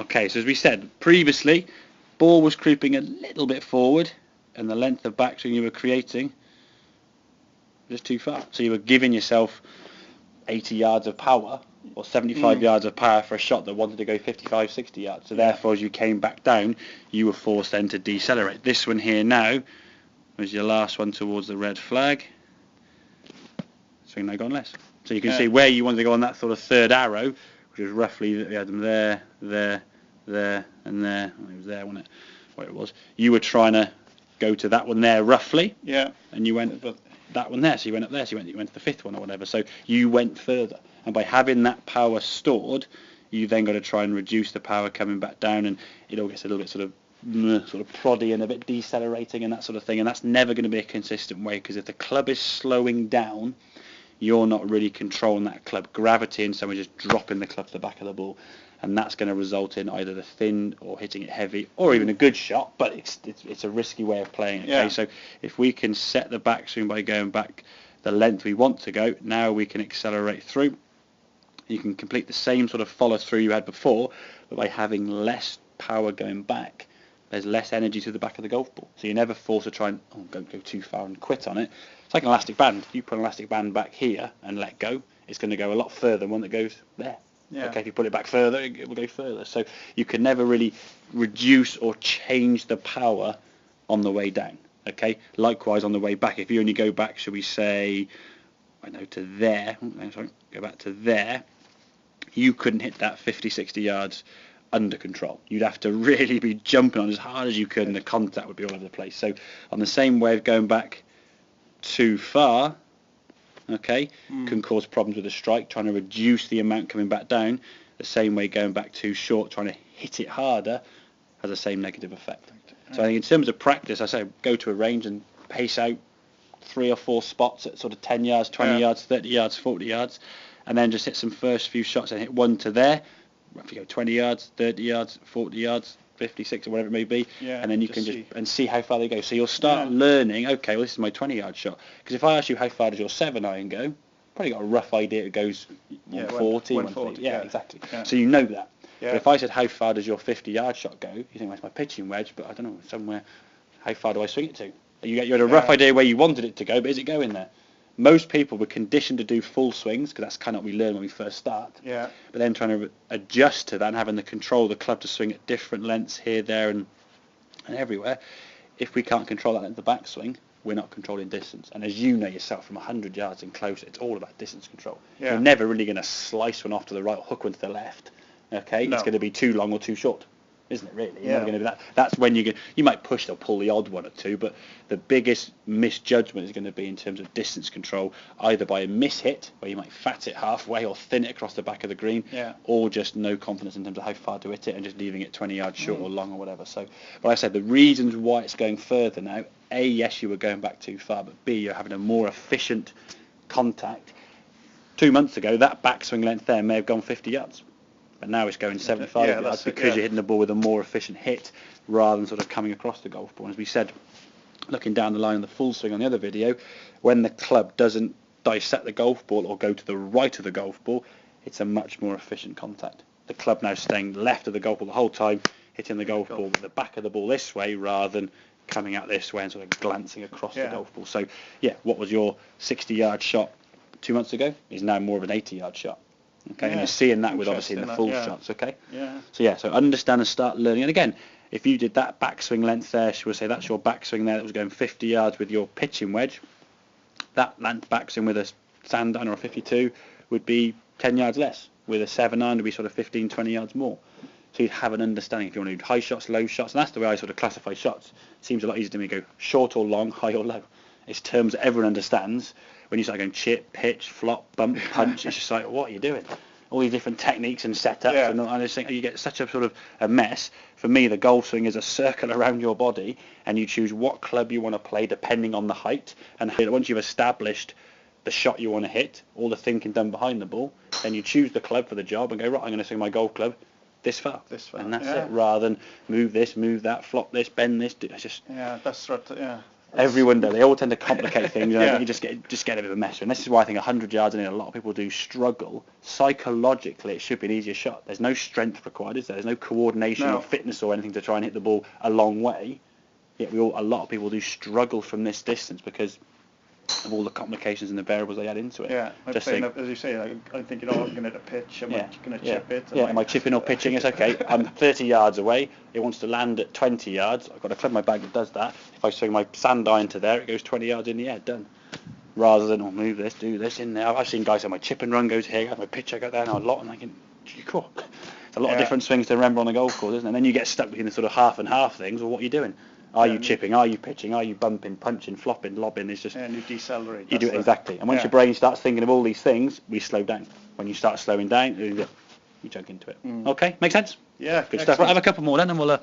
Okay, so as we said previously, ball was creeping a little bit forward, and the length of backswing you were creating was too far. So you were giving yourself 80 yards of power or 75 yards of power for a shot that wanted to go 55, 60 yards. So therefore, as you came back down, you were forced then to decelerate. This one here now was your last one towards the red flag. So you've now gone less. So you can see where you wanted to go on that sort of third arrow, which was roughly, we had them there, there, and there. Well, it was there, wasn't it? Where it was. You were trying to go to that one there roughly. Yeah. And you went that one there. So you went up there. So you went to the fifth one or whatever. So you went further. And by having that power stored, you then got to try and reduce the power coming back down, and it all gets a little bit sort of proddy and a bit decelerating and that sort of thing. And that's never going to be a consistent way, because if the club is slowing down, you're not really controlling that club gravity, and so we're just dropping the club to the back of the ball, and that's going to result in either the thin or hitting it heavy, or even a good shot. But it's a risky way of playing it. Okay? So if we can set the backswing by going back the length we want to go, now we can accelerate through. You can complete the same sort of follow through you had before, but by having less power going back, there's less energy to the back of the golf ball. So you're never forced to try and go too far and quit on it. It's like an elastic band. If you put an elastic band back here and let go, it's going to go a lot further than one that goes there. Yeah. Okay, if you put it back further, it will go further. So you can never really reduce or change the power on the way down. Okay, likewise on the way back. If you only go back, shall we say, to there, go back to there, you couldn't hit that 50, 60 yards under control. You'd have to really be jumping on as hard as you could, and the contact would be all over the place. So on the same way of going back too far, can cause problems with the strike, trying to reduce the amount coming back down. The same way going back too short, trying to hit it harder, has the same negative effect. So I think in terms of practice, I say go to a range and pace out 3 or 4 spots at sort of 10 yards, 20 yards, 30 yards, 40 yards, and then just hit some first few shots and hit one to there. If you go 20 yards, 30 yards, 40 yards, 56 or whatever it may be, and then you can just see how far they go. So you'll start learning, okay, well, this is my 20-yard shot. Because if I ask you how far does your 7-iron go, probably got a rough idea it goes 140. 140. Yeah, exactly. Yeah. So you know that. Yeah. But if I said how far does your 50-yard shot go, you think that's my pitching wedge, but I don't know, somewhere, how far do I swing it to? You had a rough idea where you wanted it to go, but is it going there? Most people were conditioned to do full swings, because that's kind of what we learn when we first start. Yeah. But then trying to adjust to that and having the control of the club to swing at different lengths here, there, and everywhere. If we can't control that length of backswing, we're not controlling distance. And as you know yourself, from 100 yards and closer, it's all about distance control. Yeah. You're never really going to slice one off to the right or hook one to the left. Okay. No. It's going to be too long or too short, isn't it? Really, you're never going to be that. That's when you might push or pull the odd one or two, but the biggest misjudgment is going to be in terms of distance control, either by a mishit, where you might fat it halfway or thin it across the back of the green, or just no confidence in terms of how far to hit it and just leaving it 20 yards short or long or whatever. So, like I said, the reasons why it's going further now: A, yes, you were going back too far, but B, you're having a more efficient contact. 2 months ago, that backswing length there may have gone 50 yards. But now it's going 75 yards because you're hitting the ball with a more efficient hit rather than sort of coming across the golf ball. And as we said, looking down the line of the full swing on the other video, when the club doesn't dissect the golf ball or go to the right of the golf ball, it's a much more efficient contact. The club now staying left of the golf ball the whole time, hitting the golf ball with the back of the ball this way rather than coming out this way and sort of glancing across the golf ball. So, what was your 60-yard shot 2 months ago is now more of an 80-yard shot. Okay, and you're seeing that with obviously in the full shots, okay? Yeah. So understand and start learning. And again, if you did that backswing length there, shall we say that's your backswing there that was going 50 yards with your pitching wedge, that length backswing with a sand iron or a 52 would be 10 yards less. With a 7-iron, it would be sort of 15, 20 yards more. So you'd have an understanding if you want to do high shots, low shots, and that's the way I sort of classify shots. It seems a lot easier to me to go short or long, high or low. It's terms that everyone understands. When you start going chip, pitch, flop, bump, punch, it's just like, what are you doing? All these different techniques and setups, and I just think you get such a sort of a mess. For me, the golf swing is a circle around your body, and you choose what club you want to play depending on the height. And once you've established the shot you want to hit, all the thinking done behind the ball, then you choose the club for the job and go, right, I'm going to swing my golf club this far, and that's it. Rather than move this, move that, flop this, bend this. It's just that's right. Everyone does. They all tend to complicate things, and I think you just get a bit of a mess. And this is why I think 100 yards in, a lot of people do struggle. Psychologically, it should be an easier shot. There's no strength required, is there? There's no coordination or fitness or anything to try and hit the ball a long way. Yet a lot of people do struggle from this distance because of all the complications and the variables they add into it. Yeah, as you say, I'm thinking, I'm going to hit a pitch, am I going to chip it? Am I chipping or pitching? It's okay. I'm 30 yards away. It wants to land at 20 yards. I've got a club in my bag that does that. If I swing my sand iron to there, it goes 20 yards in the air, done. Rather than, move this, do this in there. I've seen guys say my chip and run goes here, my pitch I go there, and a lot, and I can, cool. It's a lot of different swings to remember on the golf course, isn't it? And then you get stuck between the sort of half and half things. Well, what are you doing? Are you chipping? Are you pitching? Are you bumping, punching, flopping, lobbing? It's just... And you decelerate. You do it exactly. And once your brain starts thinking of all these things, we slow down. When you start slowing down, you jump into it. Okay, makes sense? Yeah. Good stuff. Right, have a couple more then, and we'll... Okay.